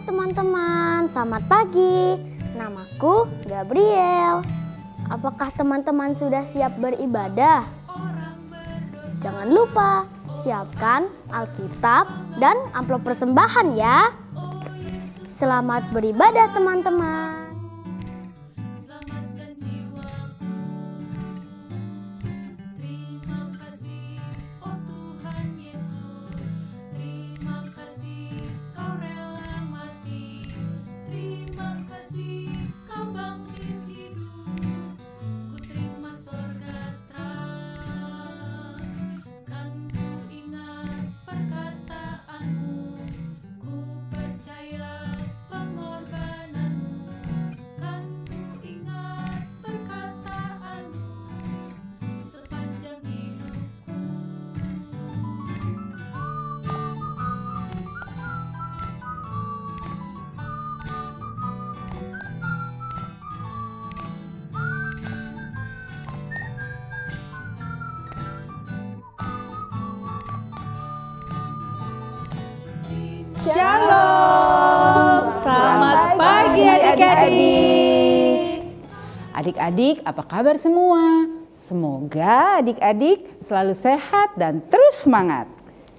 teman-teman, selamat pagi. Namaku Gabriel. Apakah teman-teman sudah siap beribadah? Jangan lupa siapkan Alkitab dan amplop persembahan ya. Selamat beribadah teman-teman. Shalom, selamat pagi adik-adik. Adik-adik, apa kabar semua? Semoga adik-adik selalu sehat dan terus semangat.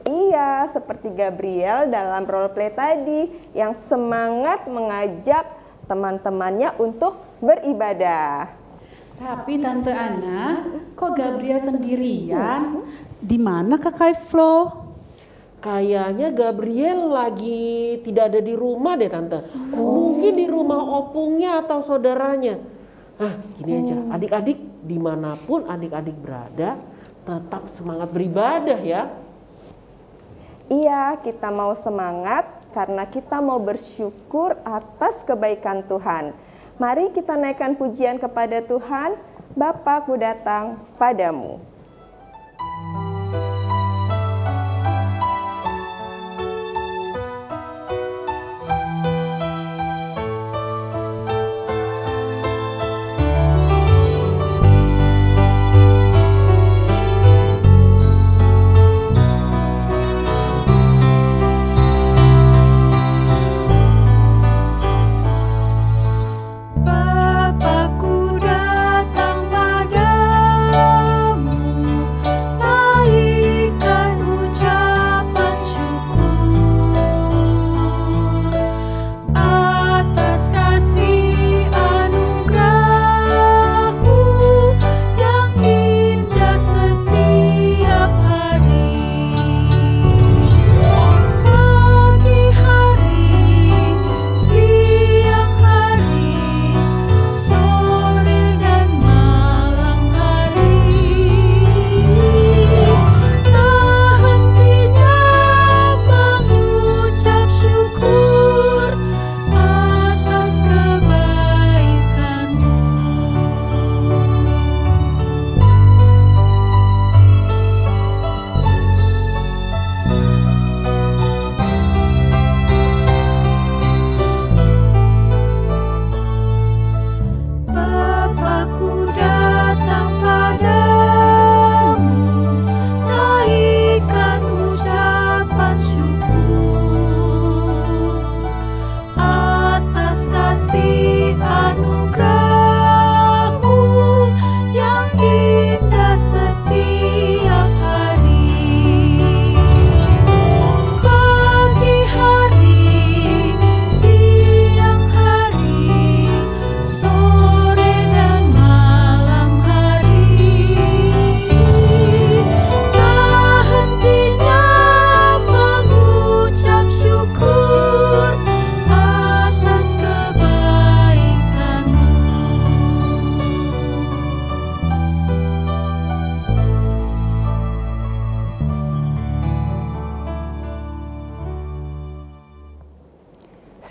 Iya, seperti Gabriel dalam role play tadi yang semangat mengajak teman-temannya untuk beribadah. Tapi Tante Ana, kok Gabriel sendirian? Di mana Kakak Flo? Kayaknya Gabriel lagi tidak ada di rumah deh Tante. Mungkin di rumah opungnya atau saudaranya. Gini aja, adik-adik dimanapun adik-adik berada, tetap semangat beribadah ya. Iya, kita mau semangat karena kita mau bersyukur atas kebaikan Tuhan. Mari kita naikkan pujian kepada Tuhan, Bapa ku datang padamu.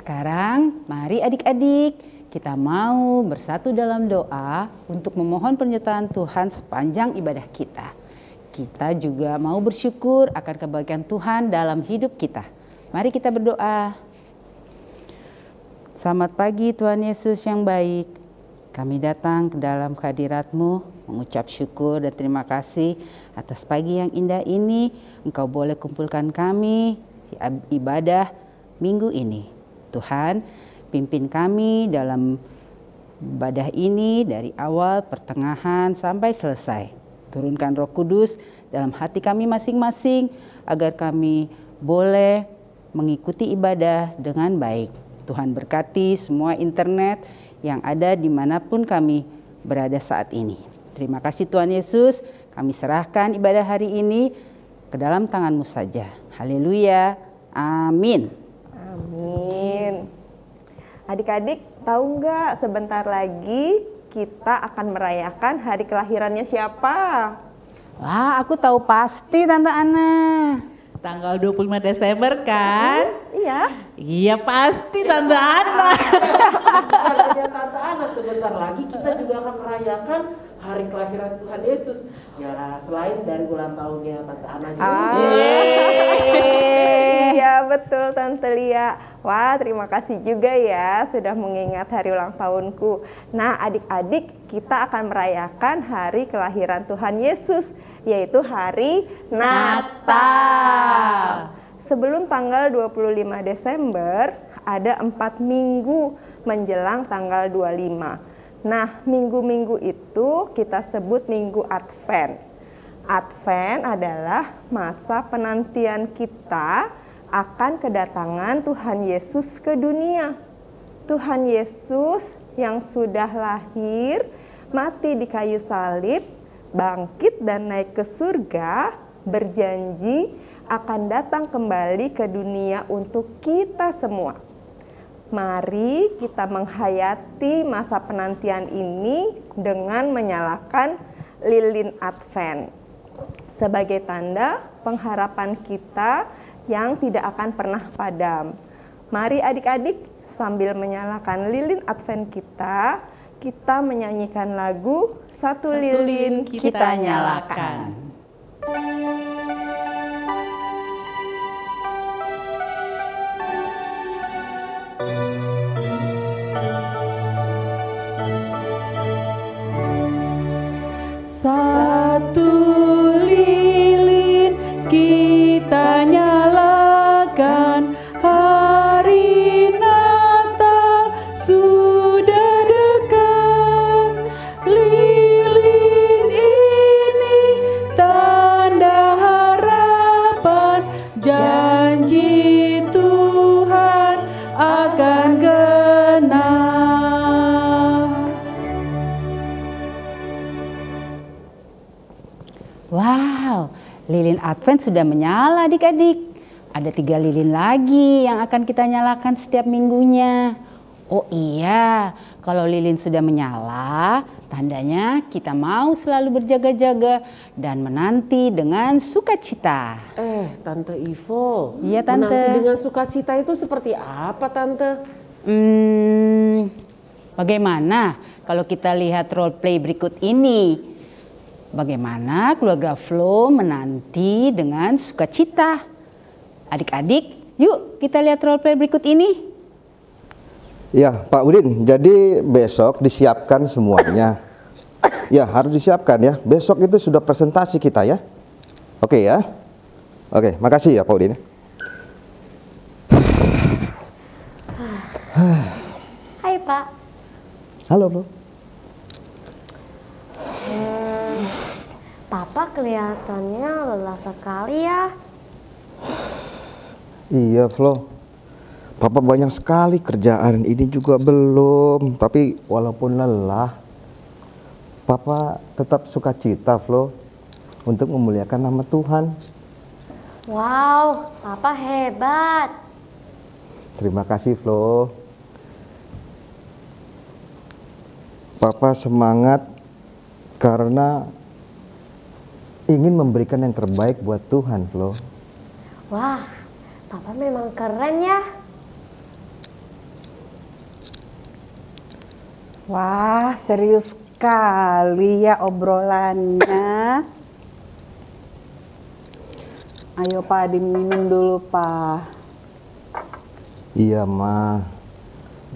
Sekarang mari adik-adik kita mau bersatu dalam doa untuk memohon penyertaan Tuhan sepanjang ibadah kita. Kita juga mau bersyukur akan kebaikan Tuhan dalam hidup kita. Mari kita berdoa. Selamat pagi Tuhan Yesus yang baik. Kami datang ke dalam hadirat-Mu mengucap syukur dan terima kasih atas pagi yang indah ini. Engkau boleh kumpulkan kami di ibadah minggu ini. Tuhan, pimpin kami dalam ibadah ini dari awal, pertengahan, sampai selesai. Turunkan Roh Kudus dalam hati kami masing-masing agar kami boleh mengikuti ibadah dengan baik. Tuhan berkati semua internet yang ada dimanapun kami berada saat ini. Terima kasih Tuhan Yesus, kami serahkan ibadah hari ini ke dalam tangan-Mu saja. Haleluya, amin. Amin. Adik-adik, tahu nggak sebentar lagi kita akan merayakan hari kelahirannya siapa? Wah, aku tahu pasti Tante Ana. Tanggal 25 Desember kan? Iya. Iya pasti Tante Ana. Bukan hanya Tante Ana, sebentar lagi kita juga akan merayakan hari kelahiran Tuhan Yesus. Ya, selain dari ulang tahunnya Tante Ana juga. Iya betul Tante Lia. Wah, terima kasih juga ya sudah mengingat hari ulang tahunku. Nah, adik-adik, kita akan merayakan hari kelahiran Tuhan Yesus, yaitu hari Natal. Sebelum tanggal 25 Desember, ada 4 minggu menjelang tanggal 25. Nah, minggu-minggu itu kita sebut minggu Advent. Advent adalah masa penantian kita akan kedatangan Tuhan Yesus ke dunia. Tuhan Yesus yang sudah lahir, mati di kayu salib, bangkit dan naik ke surga, berjanji akan datang kembali ke dunia untuk kita semua. Mari kita menghayati masa penantian ini dengan menyalakan lilin Advent sebagai tanda pengharapan kita yang tidak akan pernah padam. Mari adik-adik, sambil menyalakan lilin Advent kita menyanyikan lagu Satu Lilin Kita Nyalakan. Satu lilin kita nyalakan, hari Natal sudah dekat. Lilin ini tanda harapan, janji Tuhan akan genap. Wow, lilin Advent sudah menyala adik-adik. Ada 3 lilin lagi yang akan kita nyalakan setiap minggunya. Oh iya, kalau lilin sudah menyala, tandanya kita mau selalu berjaga-jaga dan menanti dengan sukacita. Tante Ivo. Iya, Tante. Menanti dengan sukacita itu seperti apa, Tante? Bagaimana kalau kita lihat role play berikut ini? Bagaimana keluarga Flo menanti dengan sukacita? Adik-adik, yuk kita lihat role play berikut ini. Ya, Pak Udin, jadi besok disiapkan semuanya. Ya, harus disiapkan ya. Besok itu sudah presentasi kita ya. Oke ya. Oke, makasih ya Pak Udin. Hai Pak. Halo, Flo. Papa kelihatannya lelah sekali ya. Iya, Flo. Papa banyak sekali kerjaan, ini juga belum. Tapi walaupun lelah, Papa tetap sukacita, Flo, untuk memuliakan nama Tuhan. Wow, Papa hebat. Terima kasih, Flo. Papa semangat karena ingin memberikan yang terbaik buat Tuhan, Flo. Wah, Papa memang keren ya. Wah, serius sekali ya obrolannya. Ayo Pak, diminum dulu Pak. Iya, Ma.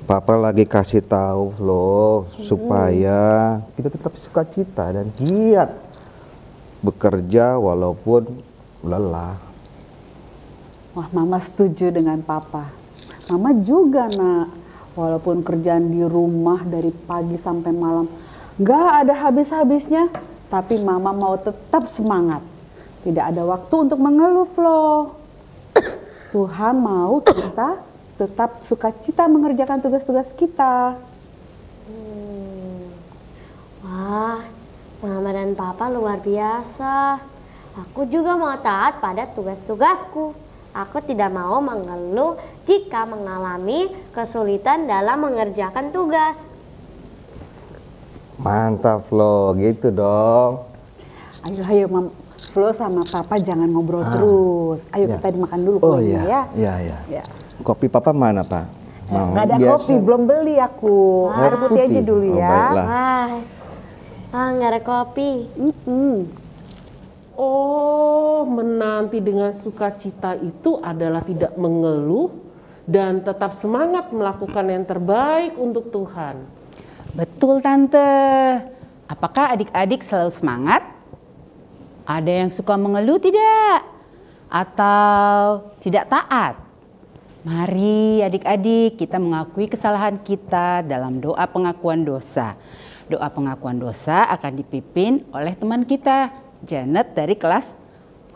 Papa lagi kasih tahu, Flo, supaya kita tetap sukacita dan giat bekerja walaupun lelah. Wah, Mama setuju dengan Papa. Mama juga nak, walaupun kerjaan di rumah dari pagi sampai malam nggak ada habis-habisnya, tapi Mama mau tetap semangat. Tidak ada waktu untuk mengeluh, Flo. Tuhan mau kita tetap sukacita mengerjakan tugas-tugas kita. Wah, Mama dan Papa luar biasa. Aku juga mau taat pada tugas-tugasku. Aku tidak mau mengeluh jika mengalami kesulitan dalam mengerjakan tugas. Mantap Flo, gitu dong. Ayo Flo sama Papa jangan ngobrol terus. Ayo Ya. kita dimakan dulu Oh kuenya iya, ya. iya. Kopi Papa mana Pak? Nggak ada kopi, belum beli aku. Air putih aja dulu Oh, ya. baiklah. Wah, nggak ada kopi. Oh, menanti dengan sukacita itu adalah tidak mengeluh dan tetap semangat melakukan yang terbaik untuk Tuhan. Betul Tante. Apakah adik-adik selalu semangat? Ada yang suka mengeluh tidak? Atau tidak taat? Mari adik-adik kita mengakui kesalahan kita dalam doa pengakuan dosa. Doa pengakuan dosa akan dipimpin oleh teman kita, Janet dari kelas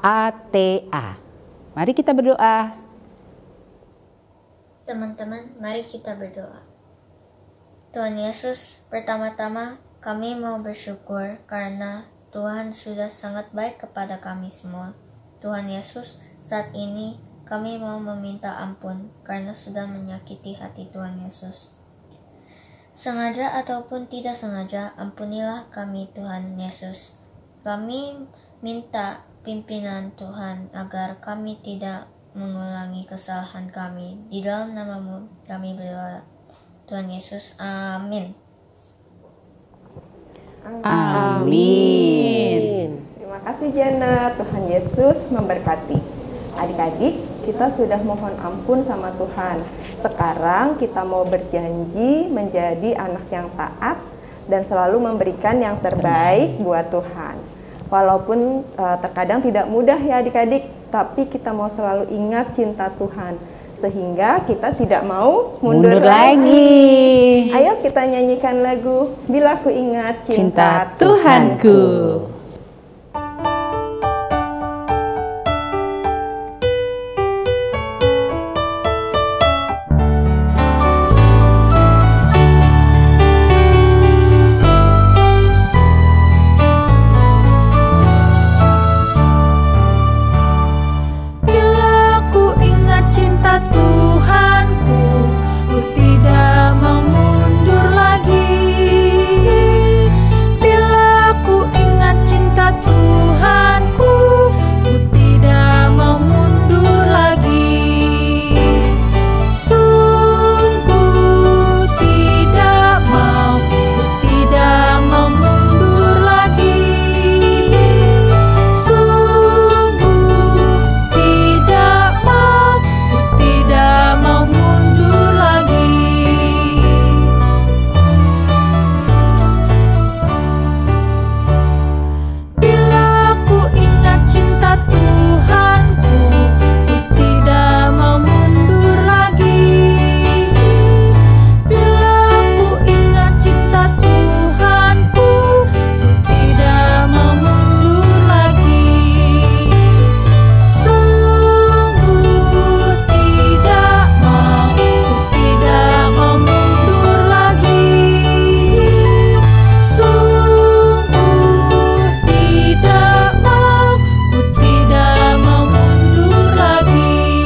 ATA. Mari kita berdoa. Teman-teman, mari kita berdoa. Tuhan Yesus, pertama-tama kami mau bersyukur karena Tuhan sudah sangat baik kepada kami semua. Tuhan Yesus, saat ini kami mau meminta ampun karena sudah menyakiti hati Tuhan Yesus. Sengaja ataupun tidak sengaja, ampunilah kami Tuhan Yesus. Kami minta pimpinan Tuhan agar kami tidak mengulangi kesalahan kami. Di dalam nama-Mu kami berdoa. Tuhan Yesus, amin. Amin. Terima kasih Janet, Tuhan Yesus memberkati. Adik-adik, kita sudah mohon ampun sama Tuhan. Sekarang kita mau berjanji menjadi anak yang taat dan selalu memberikan yang terbaik buat Tuhan. Walaupun terkadang tidak mudah ya adik-adik, tapi kita mau selalu ingat cinta Tuhan. Sehingga kita tidak mau mundur lagi. Ayo kita nyanyikan lagu Bila Ku Ingat Cinta Tuhanku. Bila ku ingat cinta Tuhanku, ku tidak mau mundur lagi. Bila ku ingat cinta Tuhanku, ku tidak mau mundur lagi. Sungguh tidak mau, ku tidak mau mundur lagi. Tidak mau, ku tidak mau mundur lagi. Bila ku ingat cinta Tuhanku, ku tidak mau mundur lagi. Bila ku ingat cinta Tuhanku, ku tidak mau mundur lagi. Sungguh tidak mau, ku tidak mau mundur lagi. Sungguh tidak mau, ku tidak mau mundur lagi.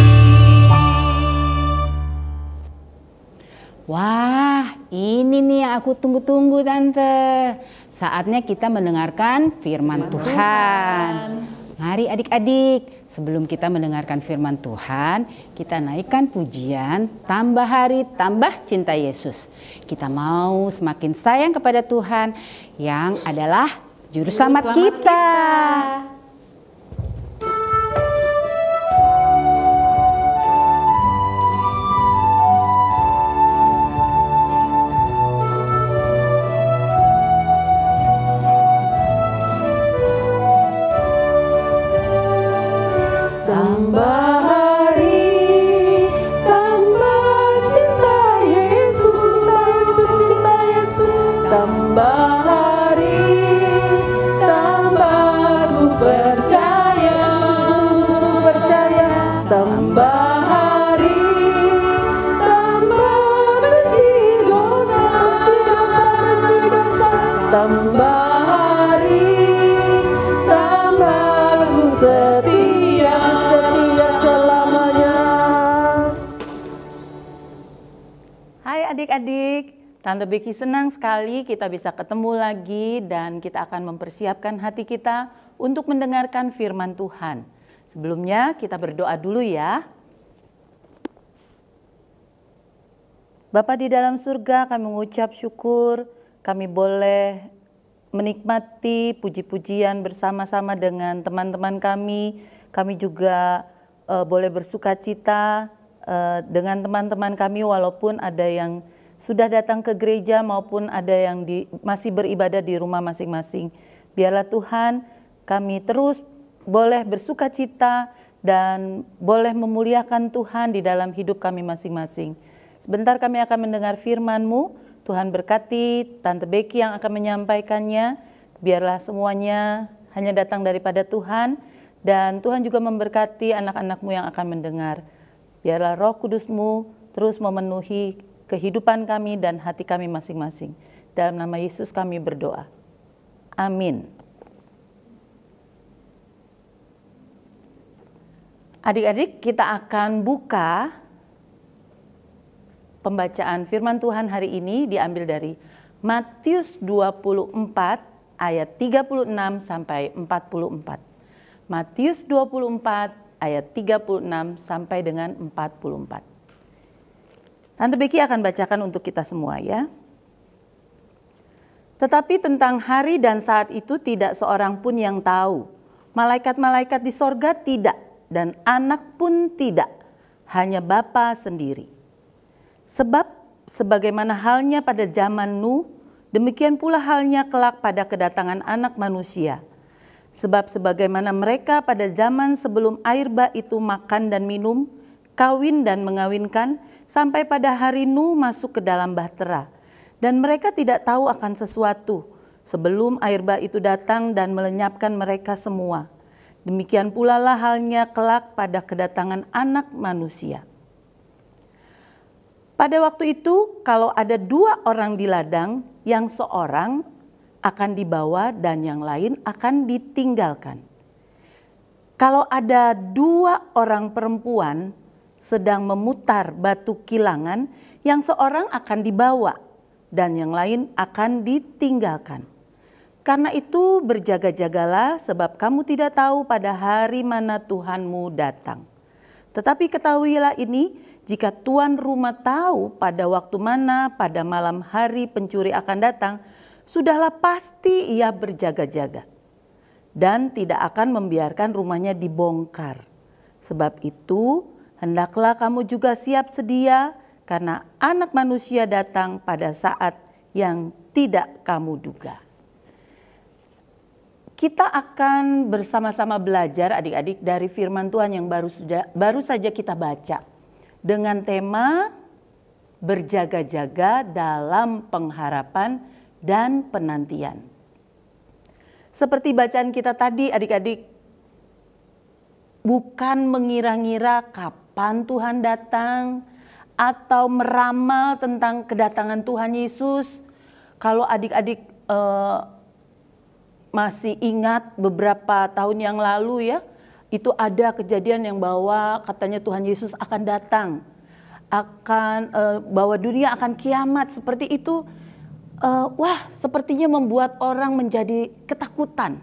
Wah, ini nih yang aku tunggu-tunggu Tante. Saatnya kita mendengarkan firman Tuhan. Mari adik-adik, sebelum kita mendengarkan firman Tuhan, kita naikkan pujian, tambah hari, tambah cinta Yesus. Kita mau semakin sayang kepada Tuhan yang adalah Juru Selamat kita. Tambah hari, tambah tambah hari, tambah benci dosa, tambah hari, tambah Ku setia selamanya. Hai adik-adik, Tante Becky senang sekali kita bisa ketemu lagi dan kita akan mempersiapkan hati kita untuk mendengarkan firman Tuhan. Sebelumnya kita berdoa dulu ya. Bapa di dalam surga, kami mengucap syukur kami boleh menikmati puji-pujian bersama-sama dengan teman-teman kami. Kami juga boleh bersuka cita dengan teman-teman kami walaupun ada yang sudah datang ke gereja maupun ada yang masih beribadah di rumah masing-masing. Biarlah Tuhan kami terus boleh bersuka cita dan boleh memuliakan Tuhan di dalam hidup kami masing-masing. Sebentar kami akan mendengar firman-Mu. Tuhan berkati Tante Becky yang akan menyampaikannya. Biarlah semuanya hanya datang daripada Tuhan. Dan Tuhan juga memberkati anak-anak-Mu yang akan mendengar. Biarlah Roh Kudus-Mu terus memenuhi kehidupan kami dan hati kami masing-masing. Dalam nama Yesus kami berdoa. Amin. Adik-adik, kita akan buka pembacaan firman Tuhan hari ini diambil dari Matius 24 ayat 36 sampai 44. Matius 24 ayat 36 sampai dengan 44. Tante Becky akan bacakan untuk kita semua ya. Tetapi tentang hari dan saat itu tidak seorang pun yang tahu. Malaikat-malaikat di sorga tidak dan anak pun tidak. Hanya Bapa sendiri. Sebab sebagaimana halnya pada zaman Nuh, demikian pula halnya kelak pada kedatangan anak manusia. Sebab sebagaimana mereka pada zaman sebelum air bah itu makan dan minum, kawin dan mengawinkan, sampai pada hari Nuh masuk ke dalam bahtera. Dan mereka tidak tahu akan sesuatu sebelum air bah itu datang dan melenyapkan mereka semua. Demikian pula lah halnya kelak pada kedatangan anak manusia. Pada waktu itu kalau ada dua orang di ladang, yang seorang akan dibawa dan yang lain akan ditinggalkan. Kalau ada dua orang perempuan sedang memutar batu kilangan, yang seorang akan dibawa dan yang lain akan ditinggalkan. Karena itu berjaga-jagalah sebab kamu tidak tahu pada hari mana Tuhanmu datang. Tetapi ketahuilah ini, jika tuan rumah tahu pada waktu mana pada malam hari pencuri akan datang, sudahlah pasti ia berjaga-jaga dan tidak akan membiarkan rumahnya dibongkar. Sebab itu hendaklah kamu juga siap sedia, karena anak manusia datang pada saat yang tidak kamu duga. Kita akan bersama-sama belajar adik-adik dari firman Tuhan yang baru saja kita baca. Dengan tema berjaga-jaga dalam pengharapan dan penantian. Seperti bacaan kita tadi adik-adik, bukan mengira-ngira kapan Tuhan datang atau meramal tentang kedatangan Tuhan Yesus. Kalau adik-adik masih ingat beberapa tahun yang lalu ya, itu ada kejadian yang bahwa katanya Tuhan Yesus akan datang, bahwa dunia akan kiamat seperti itu. Wah, sepertinya membuat orang menjadi ketakutan.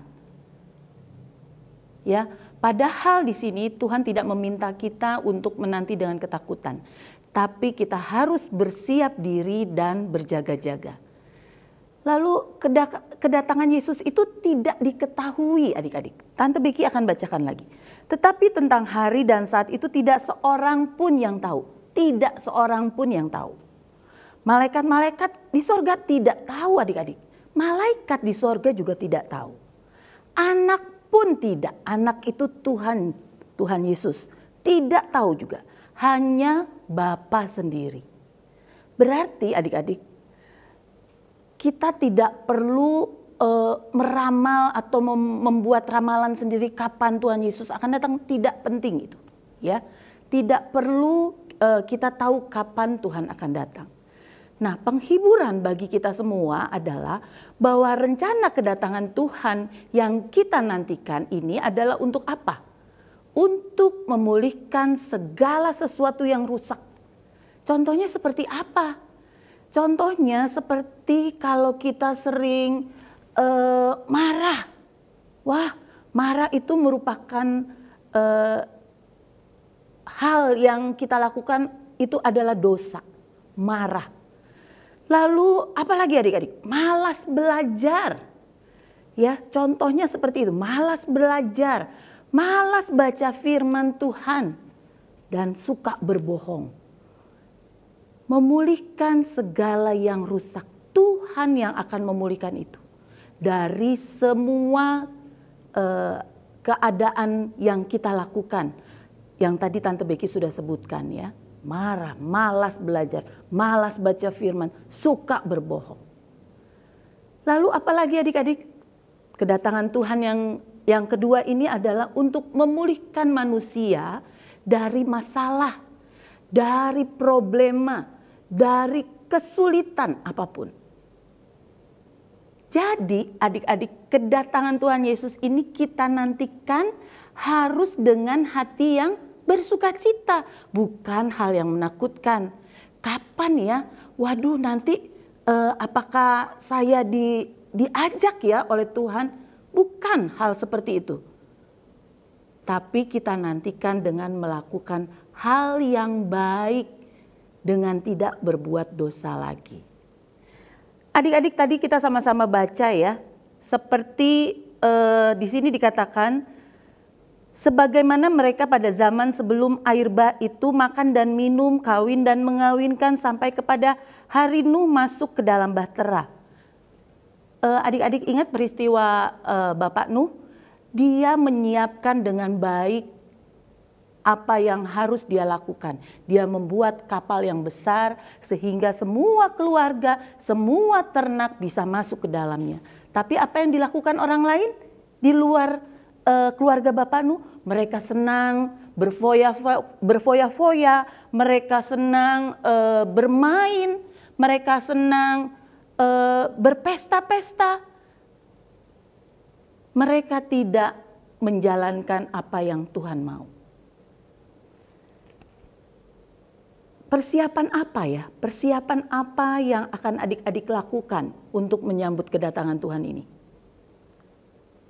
Ya, padahal di sini Tuhan tidak meminta kita untuk menanti dengan ketakutan, tapi kita harus bersiap diri dan berjaga-jaga. Lalu kedatangan Yesus itu tidak diketahui adik-adik. Tante Becky akan bacakan lagi. Tetapi tentang hari dan saat itu tidak seorang pun yang tahu. Tidak seorang pun yang tahu. Malaikat-malaikat di sorga tidak tahu adik-adik. Malaikat di sorga juga tidak tahu. Anak pun tidak. Anak itu Tuhan Yesus. Tidak tahu juga. Hanya Bapa sendiri. Berarti adik-adik, kita tidak perlu meramal atau membuat ramalan sendiri kapan Tuhan Yesus akan datang. Tidak penting itu, ya. Tidak perlu kita tahu kapan Tuhan akan datang. Nah, penghiburan bagi kita semua adalah bahwa rencana kedatangan Tuhan yang kita nantikan ini adalah untuk apa? Untuk memulihkan segala sesuatu yang rusak. Contohnya seperti apa? Contohnya seperti kalau kita sering marah. Wah, marah itu merupakan hal yang kita lakukan itu adalah dosa. Marah. Lalu apalagi adik-adik? Malas belajar. Ya, contohnya seperti itu, malas belajar, malas baca firman Tuhan dan suka berbohong. Memulihkan segala yang rusak. Tuhan yang akan memulihkan itu. Dari semua keadaan yang kita lakukan. Yang tadi Tante Becky sudah sebutkan ya. Marah, malas belajar, malas baca firman, suka berbohong. Lalu apalagi adik-adik? Kedatangan Tuhan yang kedua ini adalah untuk memulihkan manusia dari masalah, dari problema, dari kesulitan apapun. Jadi adik-adik, kedatangan Tuhan Yesus ini kita nantikan harus dengan hati yang bersukacita, bukan hal yang menakutkan. Kapan ya? Waduh, nanti apakah saya diajak ya oleh Tuhan? Bukan hal seperti itu. Tapi kita nantikan dengan melakukan hal yang baik dengan tidak berbuat dosa lagi. Adik-adik tadi kita sama-sama baca ya, seperti di sini dikatakan, sebagaimana mereka pada zaman sebelum air bah itu makan dan minum, kawin dan mengawinkan sampai kepada hari Nuh masuk ke dalam bahtera. Adik-adik ingat peristiwa Bapak Nuh? Dia menyiapkan dengan baik apa yang harus dia lakukan. Dia membuat kapal yang besar sehingga semua keluarga, semua ternak bisa masuk ke dalamnya. Tapi apa yang dilakukan orang lain di luar keluarga Bapak Nuh? Mereka senang berfoya-foya, mereka senang bermain, mereka senang berpesta-pesta. Mereka tidak menjalankan apa yang Tuhan mau. Persiapan apa ya? Persiapan apa yang akan adik-adik lakukan untuk menyambut kedatangan Tuhan ini?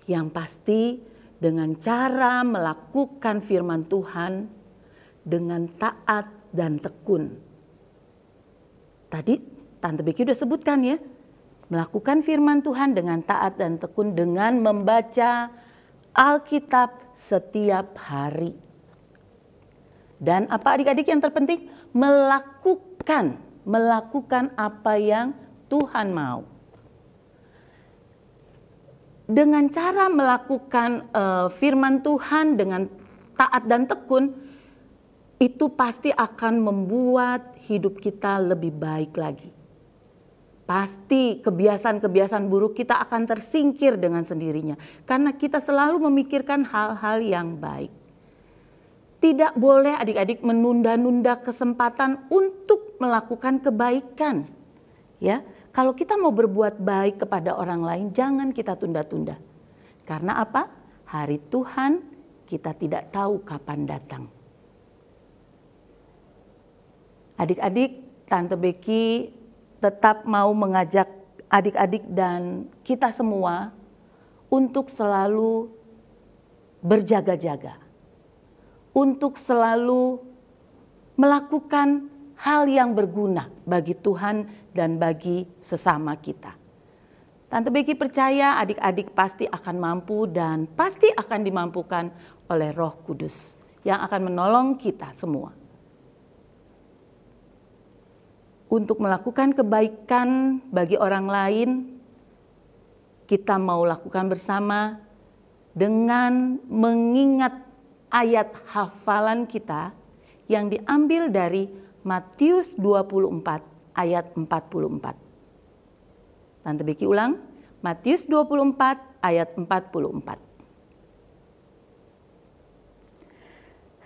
Yang pasti dengan cara melakukan firman Tuhan dengan taat dan tekun. Tadi Tante Becky udah sebutkan ya, melakukan firman Tuhan dengan taat dan tekun dengan membaca Alkitab setiap hari. Dan apa adik-adik yang terpenting? Melakukan apa yang Tuhan mau. Dengan cara melakukan firman Tuhan dengan taat dan tekun, itu pasti akan membuat hidup kita lebih baik lagi. Pasti kebiasaan-kebiasaan buruk kita akan tersingkir dengan sendirinya. Karena kita selalu memikirkan hal-hal yang baik. Tidak boleh adik-adik menunda-nunda kesempatan untuk melakukan kebaikan. Ya, kalau kita mau berbuat baik kepada orang lain, jangan kita tunda-tunda. Karena apa? Hari Tuhan kita tidak tahu kapan datang. Adik-adik, Tante Becky tetap mau mengajak adik-adik dan kita semua untuk selalu berjaga-jaga. Untuk selalu melakukan hal yang berguna bagi Tuhan dan bagi sesama kita. Tante Becky percaya adik-adik pasti akan mampu dan pasti akan dimampukan oleh Roh Kudus yang akan menolong kita semua. Untuk melakukan kebaikan bagi orang lain, kita mau lakukan bersama dengan mengingat ayat hafalan kita yang diambil dari Matius 24 ayat 44. Tante Becky ulang, Matius 24 ayat 44.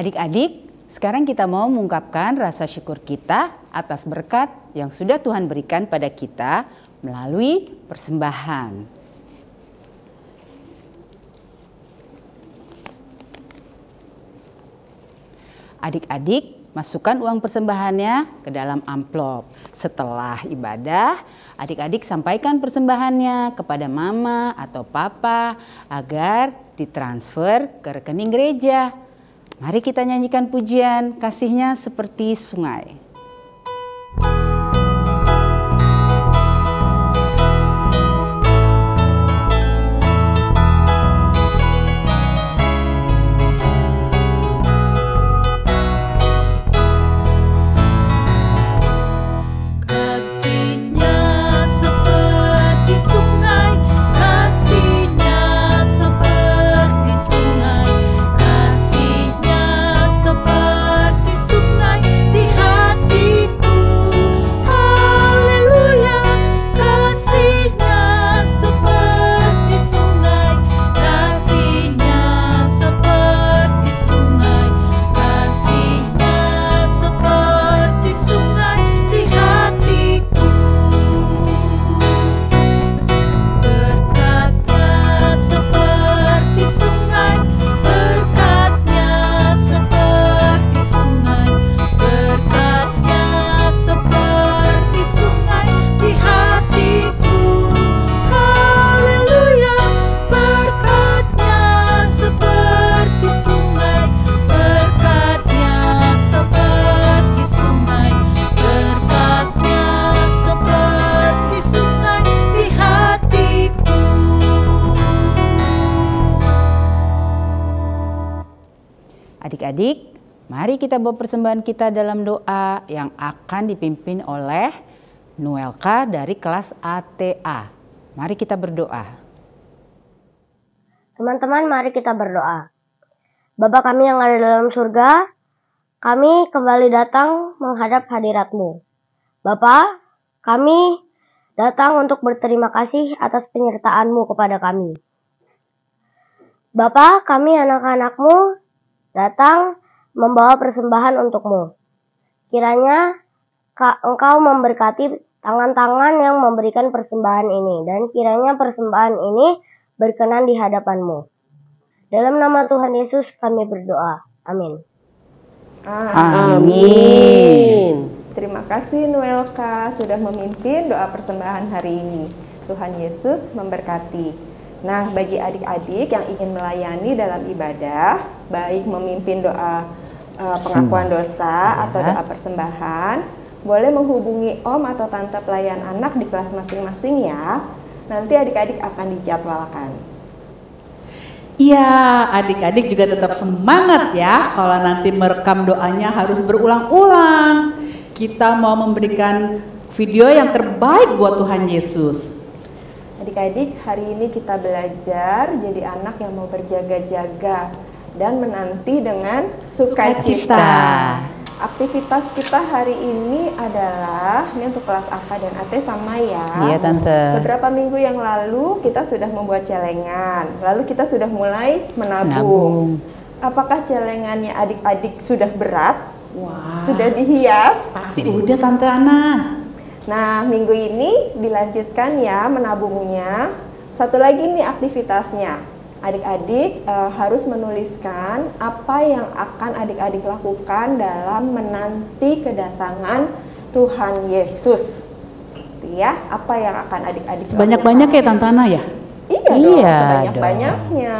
Adik-adik, sekarang kita mau mengungkapkan rasa syukur kita atas berkat yang sudah Tuhan berikan pada kita melalui persembahan. Adik-adik, masukkan uang persembahannya ke dalam amplop. Setelah ibadah, adik-adik sampaikan persembahannya kepada mama atau papa agar ditransfer ke rekening gereja. Mari kita nyanyikan pujian kasihnya seperti sungai. Adik-adik, mari kita bawa persembahan kita dalam doa yang akan dipimpin oleh Noelka dari kelas ATA. Mari kita berdoa. Teman-teman, mari kita berdoa. Bapa kami yang ada dalam surga, kami kembali datang menghadap hadirat-Mu. Bapa, kami datang untuk berterima kasih atas penyertaan-Mu kepada kami. Bapa, kami anak-anak-Mu datang membawa persembahan untuk-Mu. Kiranya Engkau memberkati tangan-tangan yang memberikan persembahan ini, dan kiranya persembahan ini berkenan di hadapan-Mu. Dalam nama Tuhan Yesus kami berdoa. Amin. Amin. Terima kasih Noelka sudah memimpin doa persembahan hari ini. Tuhan Yesus memberkati. Nah, bagi adik-adik yang ingin melayani dalam ibadah, baik memimpin doa pengakuan dosa atau doa persembahan, boleh menghubungi om atau tante pelayan anak di kelas masing-masing ya. Nanti adik-adik akan dijadwalkan. Iya, adik-adik juga tetap semangat ya. Kalau nanti merekam doanya harus berulang-ulang. Kita mau memberikan video yang terbaik buat Tuhan Yesus. Adik-adik, hari ini kita belajar jadi anak yang mau berjaga-jaga dan menanti dengan sukacita. Aktivitas kita hari ini adalah, ini untuk kelas AKA dan AT sama ya. Iya Tante. Beberapa minggu yang lalu kita sudah membuat celengan, lalu kita sudah mulai menabung. Apakah celengannya adik-adik sudah berat? Wah, sudah dihias? pasti udah Tante Ana. Nah, minggu ini dilanjutkan ya menabungnya. Satu lagi nih aktivitasnya. Adik-adik harus menuliskan apa yang akan adik-adik lakukan dalam menanti kedatangan Tuhan Yesus. Ya, apa yang akan adik-adik Sebanyak-banyak ya Tante Ana ya? Iya dong, sebanyak-banyaknya.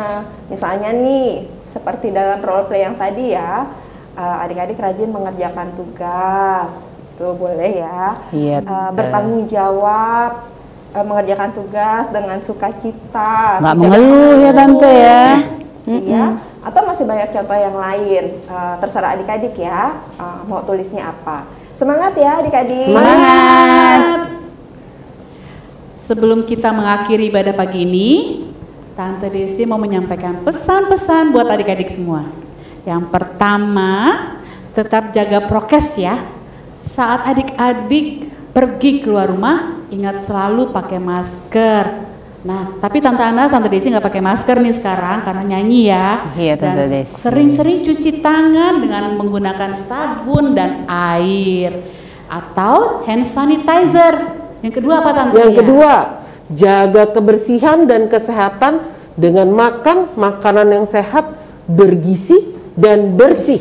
Misalnya nih, seperti dalam role play yang tadi ya, adik-adik rajin mengerjakan tugas. Itu boleh ya. Iya, bertanggung jawab, mengerjakan tugas dengan sukacita. Nggak mengeluh ya Tante ya. Iya. Atau masih banyak contoh yang lain. Terserah adik-adik ya. Mau tulisnya apa? Semangat ya adik-adik. Semangat. Sebelum kita mengakhiri ibadah pagi ini, Tante Desi mau menyampaikan pesan-pesan buat adik-adik semua. Yang pertama, tetap jaga prokes ya. Saat adik-adik pergi keluar rumah, ingat selalu pakai masker. Nah, tapi Tante Ana, Tante Desi nggak pakai masker nih sekarang karena nyanyi ya. Iya, Tante Dan Desi. sering-sering cuci tangan dengan menggunakan sabun dan air atau hand sanitizer. Yang kedua apa Tante? Yang kedua, jaga kebersihan dan kesehatan dengan makan makanan yang sehat, bergizi dan bersih.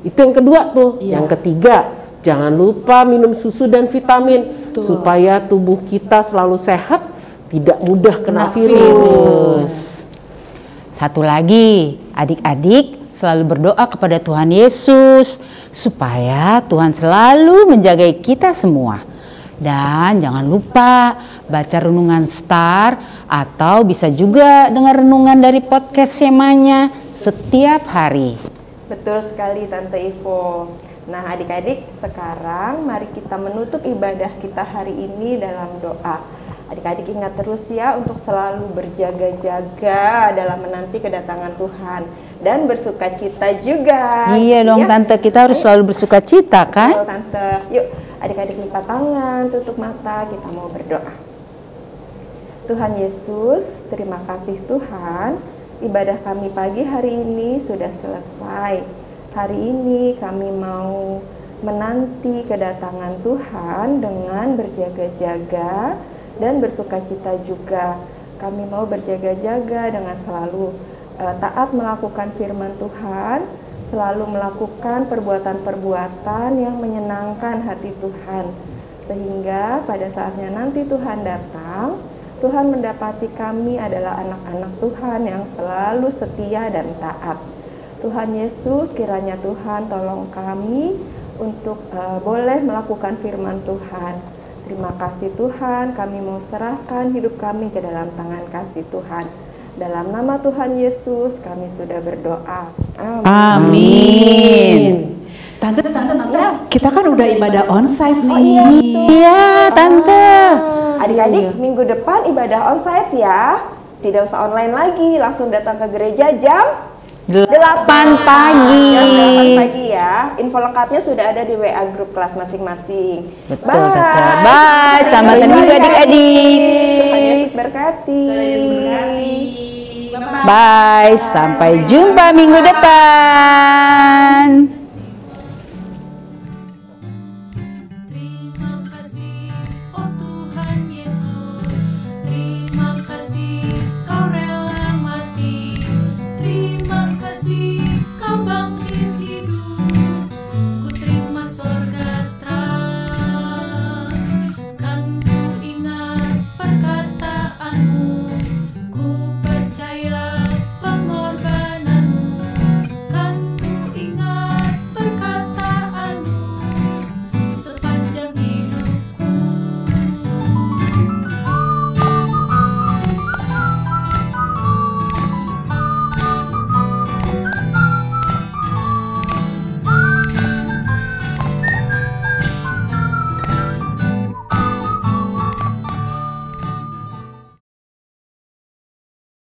Itu yang kedua tuh. Iya. Yang ketiga, jangan lupa minum susu dan vitamin supaya tubuh kita selalu sehat, tidak mudah kena virus. Satu lagi, adik-adik selalu berdoa kepada Tuhan Yesus supaya Tuhan selalu menjaga kita semua. Dan jangan lupa baca renungan Star atau bisa juga dengar renungan dari podcast Semanya setiap hari. Betul sekali Tante Ivo. Nah adik-adik, sekarang mari kita menutup ibadah kita hari ini dalam doa. Adik-adik ingat terus ya untuk selalu berjaga-jaga dalam menanti kedatangan Tuhan dan bersukacita juga. Iya dong Tante, kita harus selalu bersukacita kan? Betul Tante. Yuk adik-adik lipat tangan, tutup mata, kita mau berdoa. Tuhan Yesus, terima kasih Tuhan, ibadah kami pagi hari ini sudah selesai. Hari ini kami mau menanti kedatangan Tuhan dengan berjaga-jaga dan bersukacita juga. Kami mau berjaga-jaga dengan selalu taat melakukan firman Tuhan, selalu melakukan perbuatan-perbuatan yang menyenangkan hati Tuhan. Sehingga pada saatnya nanti Tuhan datang, Tuhan mendapati kami adalah anak-anak Tuhan yang selalu setia dan taat. Tuhan Yesus, kiranya Tuhan tolong kami untuk boleh melakukan firman Tuhan. Terima kasih Tuhan, kami mau serahkan hidup kami ke dalam tangan kasih Tuhan. Dalam nama Tuhan Yesus kami sudah berdoa. Amin. Tante, kita kan udah ibadah onsite nih. Iya Tante. Adik-adik, minggu depan ibadah onsite ya. Tidak usah online lagi, langsung datang ke gereja jam 8 pagi. Jam 8 pagi ya. Info lengkapnya sudah ada di WA grup kelas masing-masing. Betul Tante. Bye, selamat minggu adik-adik. Tuhan Yesus berkati. Bye, sampai jumpa minggu depan.